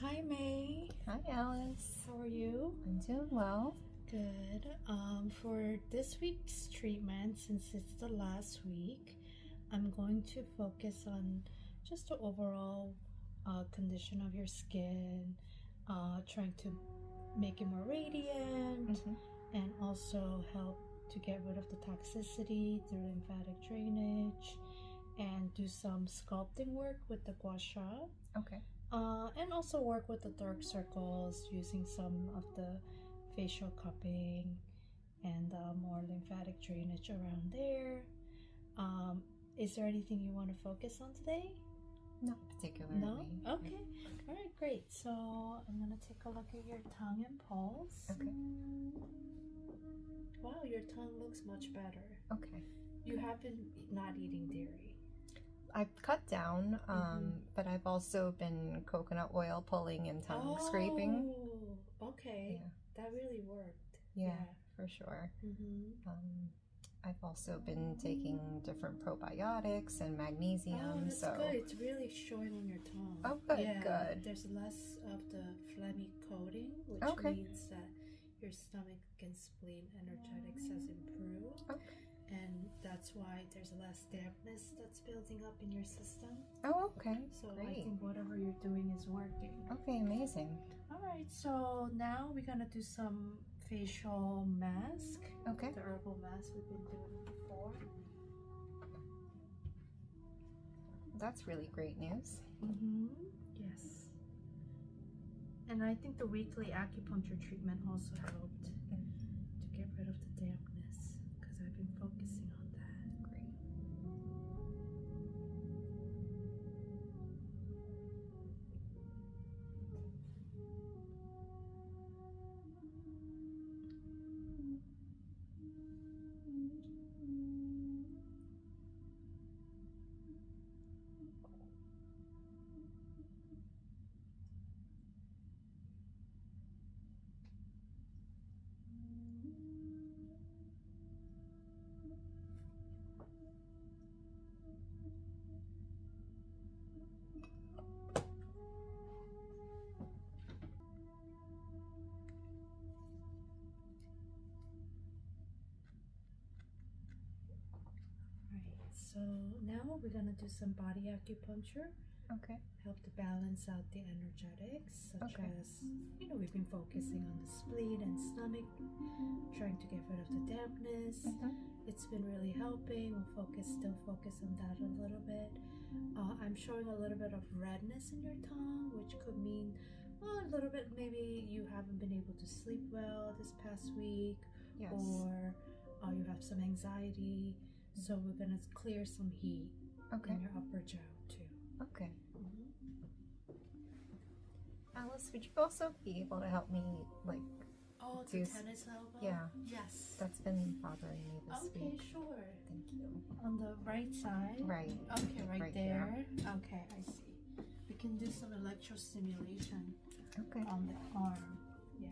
Hi, May. Hi, Alice. How are you? I'm doing well. Good. For this week's treatment, since it's the last week, I'm going to focus on just the overall condition of your skin, trying to make it more radiant, and also help to get rid of the toxicity through lymphatic drainage, and do some sculpting work with the gua sha. Okay. And also work with the dark circles using some of the facial cupping and more lymphatic drainage around there. Is there anything you want to focus on today? Not particularly. No? Okay. All right, great. So I'm going to take a look at your tongue and pulse. Okay. Wow, your tongue looks much better. Okay. You have been not eating dairy. I've cut down, but I've also been coconut oil pulling and tongue scraping. Okay. Yeah. That really worked. Yeah, for sure. I've also been taking different probiotics and magnesium. Oh, that's so good. It's really showing on your tongue. Oh, good, Yeah, good. There's less of the phlegmy coating, which means that your stomach and spleen energetics has improved. Okay. And that's why there's less dampness that's building up in your system. Oh, okay. So Great. I think whatever you're doing is working. Okay, amazing. All right, so now we're gonna do some facial mask. Okay. The herbal mask we've been doing before. That's really great news. Yes. And I think the weekly acupuncture treatment also helped to get rid of the dampness because I've been focusing on that. Great. So now we're gonna do some body acupuncture. Okay. Help to balance out the energetics, such Okay. as, we've been focusing on the spleen and stomach, trying to get rid of the dampness. It's been really helping. We'll still focus on that a little bit. I'm showing a little bit of redness in your tongue, which could mean a little bit maybe you haven't been able to sleep well this past week, Yes. or you have some anxiety. So we're gonna clear some heat in your upper jaw too. Okay. Alice, would you also be able to help me, The tennis elbow? Yeah. Yes. That's been bothering me this week. Okay, sure. Thank you. On the right side? Right. Okay, right there. Here. Okay, I see. We can do some electrostimulation Okay. on the arm. Yeah.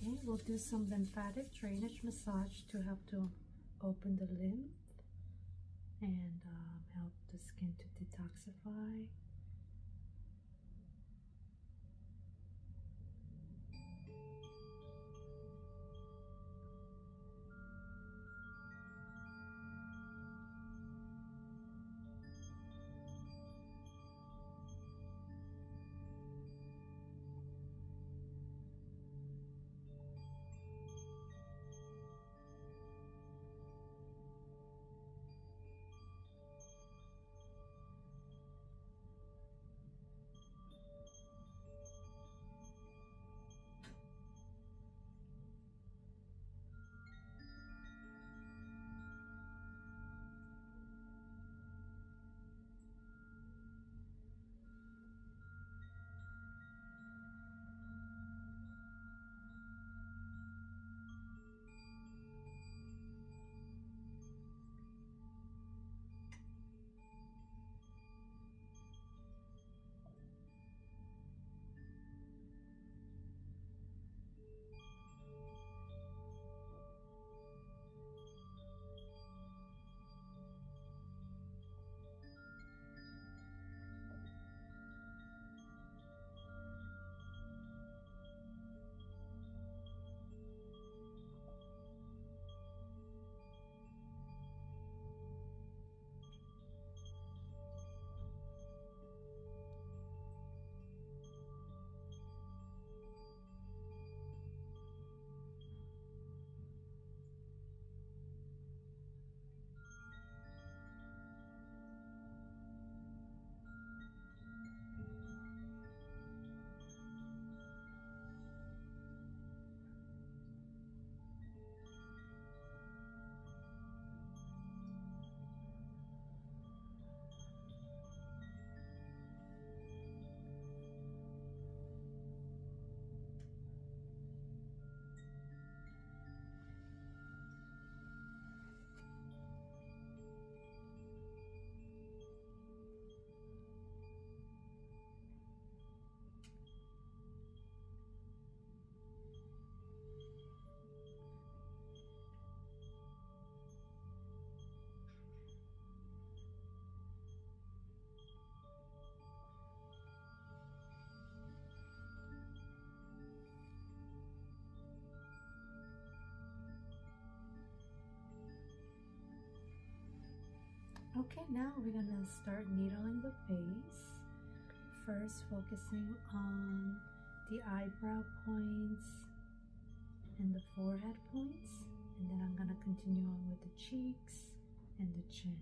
Okay, we'll do some lymphatic drainage massage to help to open the lymph and help the skin to detoxify. Okay, now we're gonna start needling the face. First, focusing on the eyebrow points and the forehead points, and then I'm gonna continue on with the cheeks and the chin.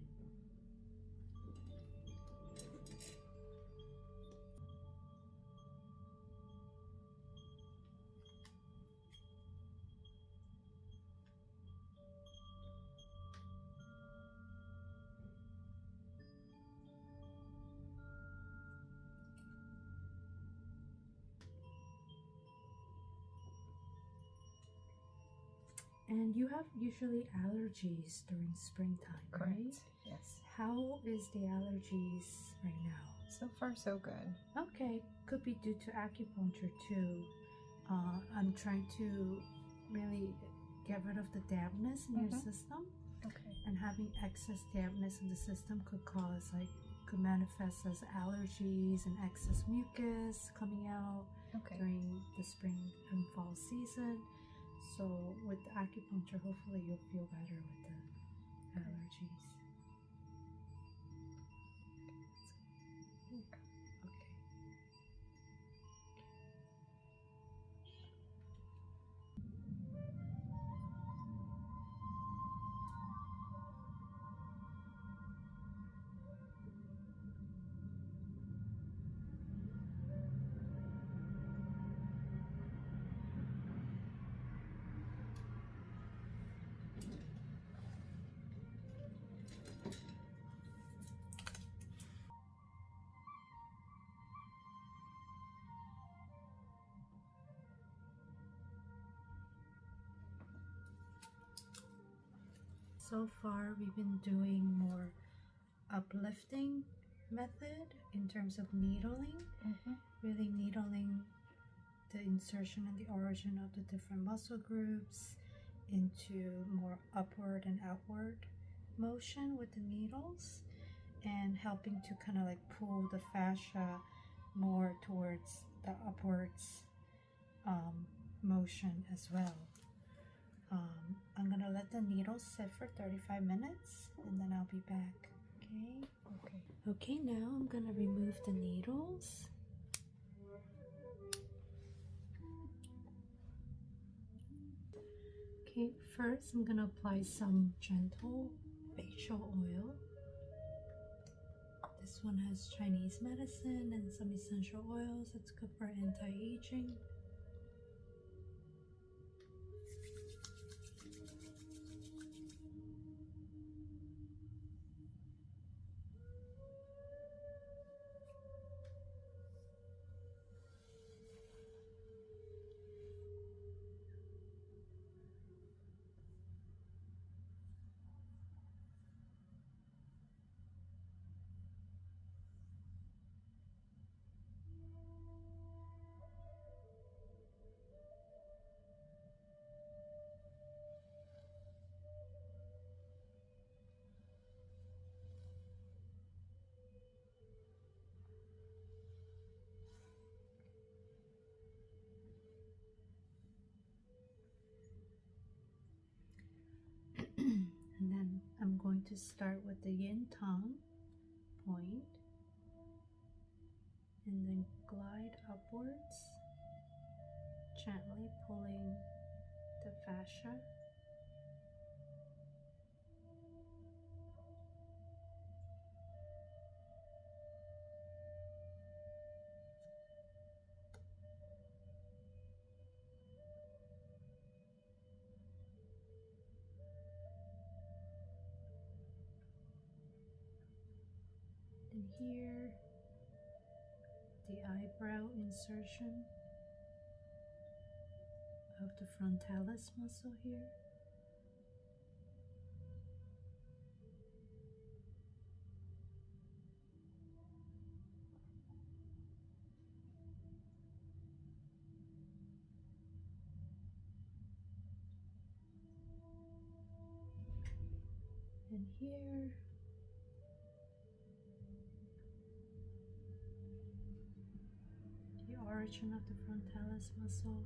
And you have usually allergies during springtime, Correct. right? Yes. How is the allergies right now? So far, so good. Okay, could be due to acupuncture too. I'm trying to really get rid of the dampness in your system. Okay. And having excess dampness in the system could manifest as allergies and excess mucus coming out during the spring and fall season. So with the acupuncture, hopefully you'll feel better with the allergies. Okay. So far, we've been doing more uplifting method in terms of needling, really needling the insertion and the origin of the different muscle groups into more upward and outward motion with the needles, and helping to kind of like pull the fascia more towards the upwards motion as well. I'm gonna let the needles sit for 35 minutes and then I'll be back. Okay, now I'm gonna remove the needles. Okay, first I'm gonna apply some gentle facial oil. This one has Chinese medicine and some essential oils. It's good for anti-aging. And then I'm going to start with the yin tongue point and then glide upwards, gently pulling the fascia. And here, the eyebrow insertion of the frontalis muscle here. And here, the origin of the frontalis muscle.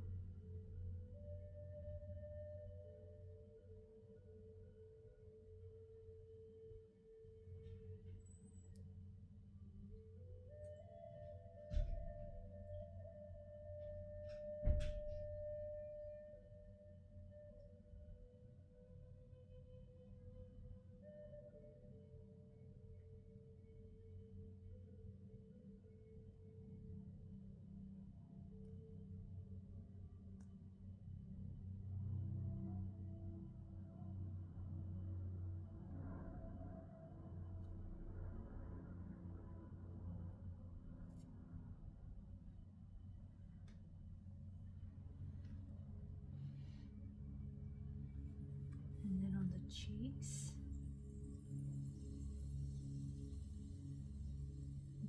the cheeks.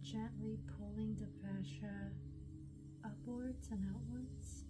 Gently pulling the fascia upwards and outwards.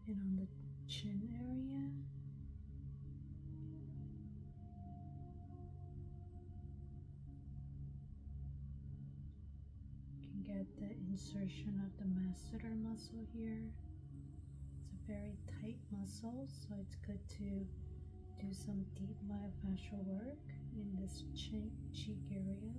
And on the chin area, you can get the insertion of the masseter muscle here. It's a very tight muscle, so it's good to do some deep myofascial work in this cheek area.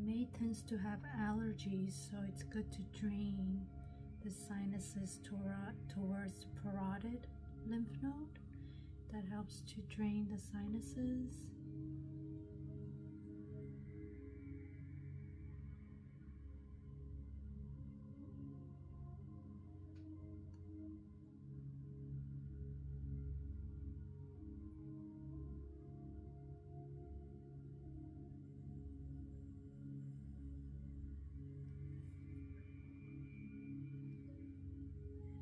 May tends to have allergies, so it's good to drain the sinuses towards the parotid lymph node. That helps to drain the sinuses.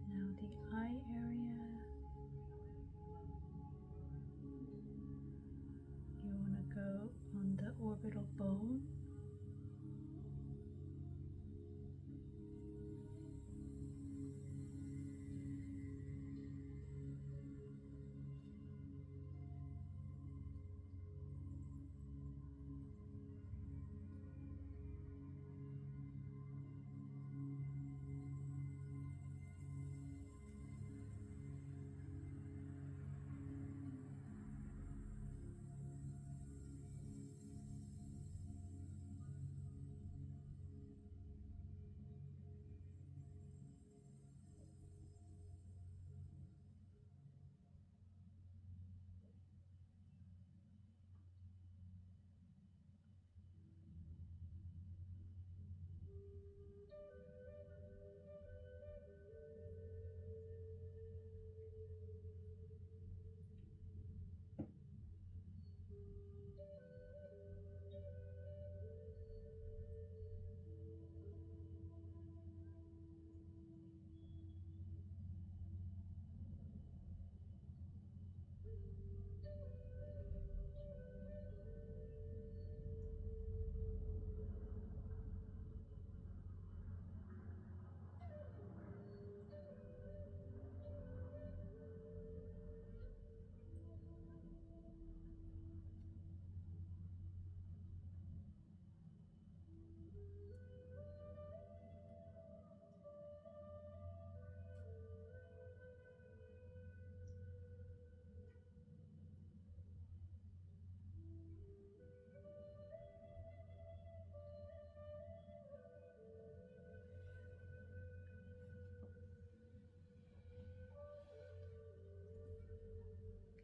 Now the eye area. You want to go on the orbital bone.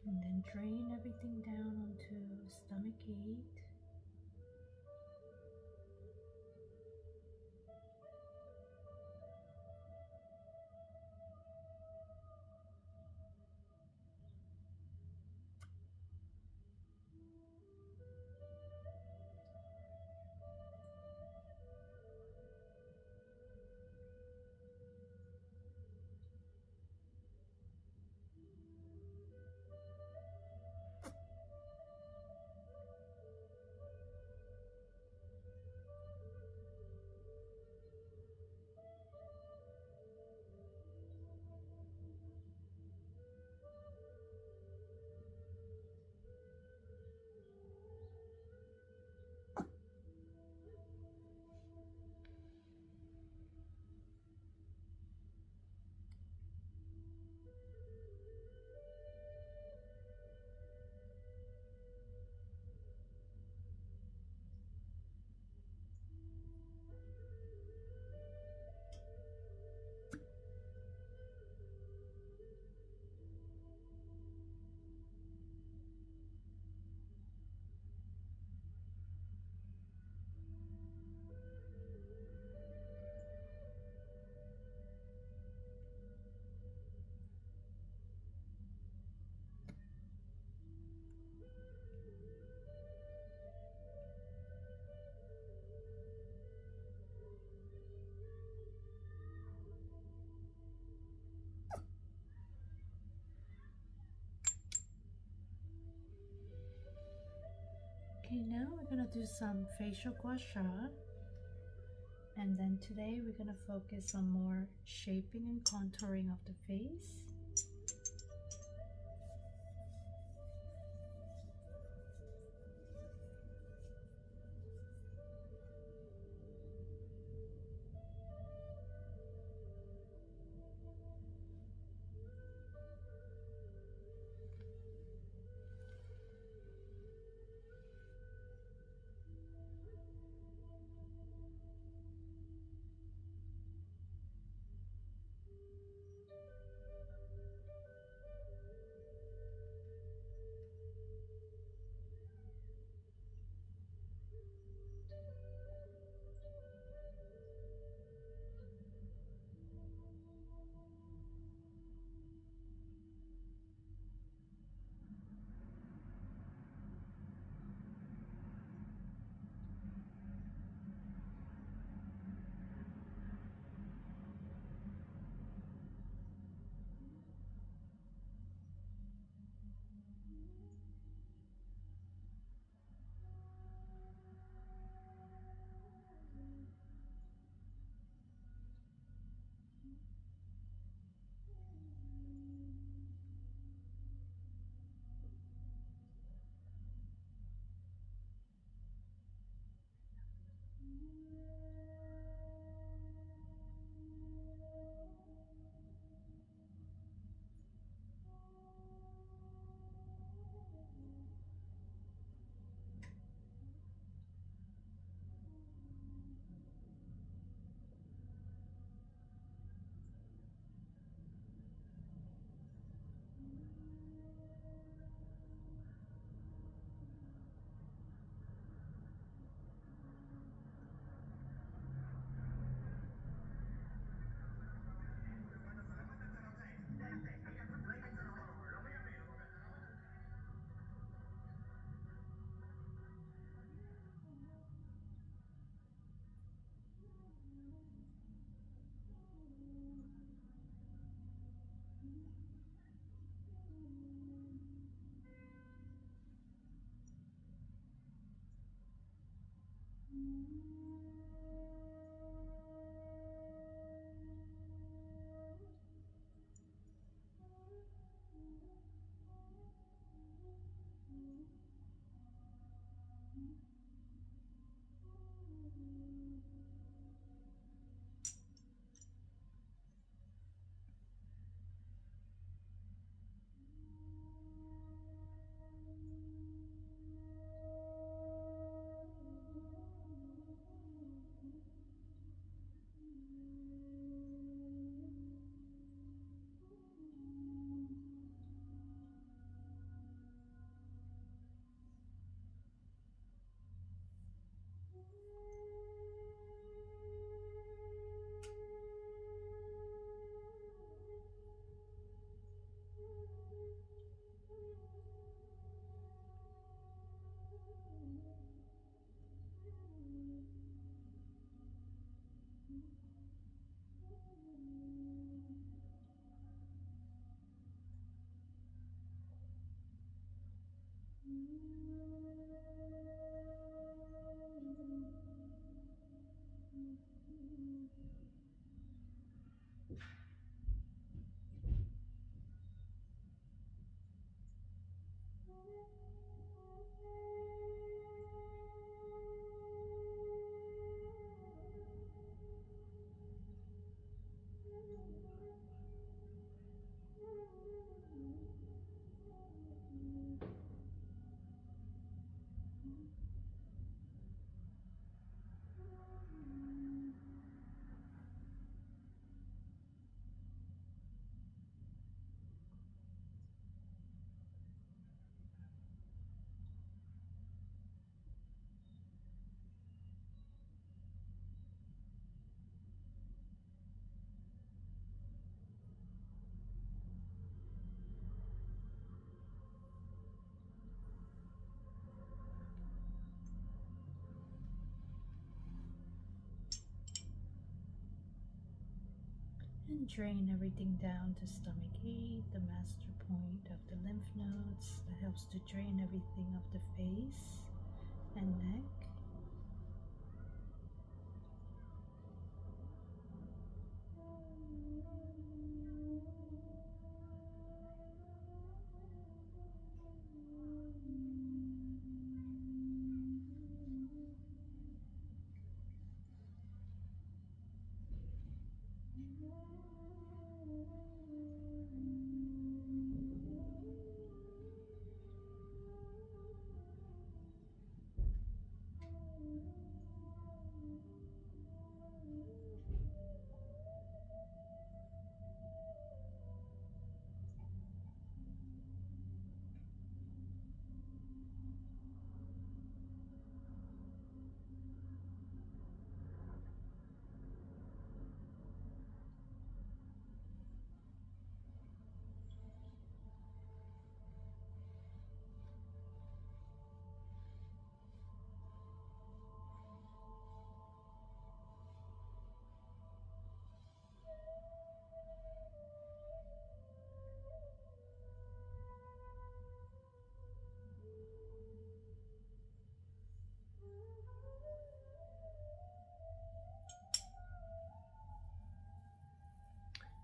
And then drain everything down onto Okay, now we're gonna do some facial gua sha, and then today we're gonna focus on more shaping and contouring of the face. And drain everything down to stomach 8, the master point of the lymph nodes that helps to drain everything of the face and neck.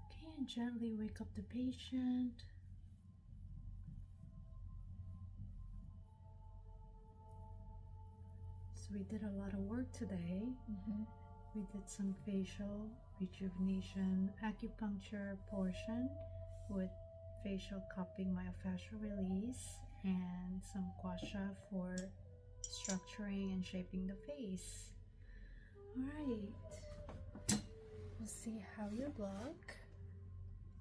Okay, and gently wake up the patient. So we did a lot of work today. We did some facial rejuvenation, acupuncture portion with facial cupping, myofascial release, and some gua sha for structuring and shaping the face. All right, we'll see how you look.